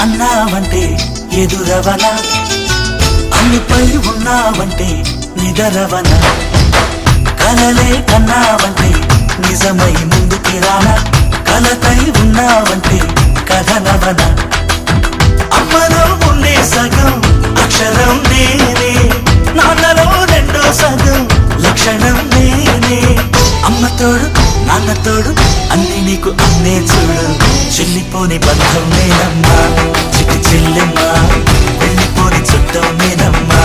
అన్నావంటే ఎదురవన, అన్నిపై ఉన్నావంటే నిదరవన, కలలే కన్నావంటే నిజమై ముందుకి రానా, కలతై ఉన్నావంటే కథనవన. అమ్మలో ఉండే సగం అక్షరం నేనే, నాన్నలో రెండో సగం లక్షణం నేనే. అమ్మ తోడు నాన్న తోడు అన్ని నీకు అన్నే చూడు, చెల్లిపోని బంధం నేనమ్మా, చిటి చెల్లెమ్మా, వెళ్ళిపోని చుట్టం నేనమ్మా.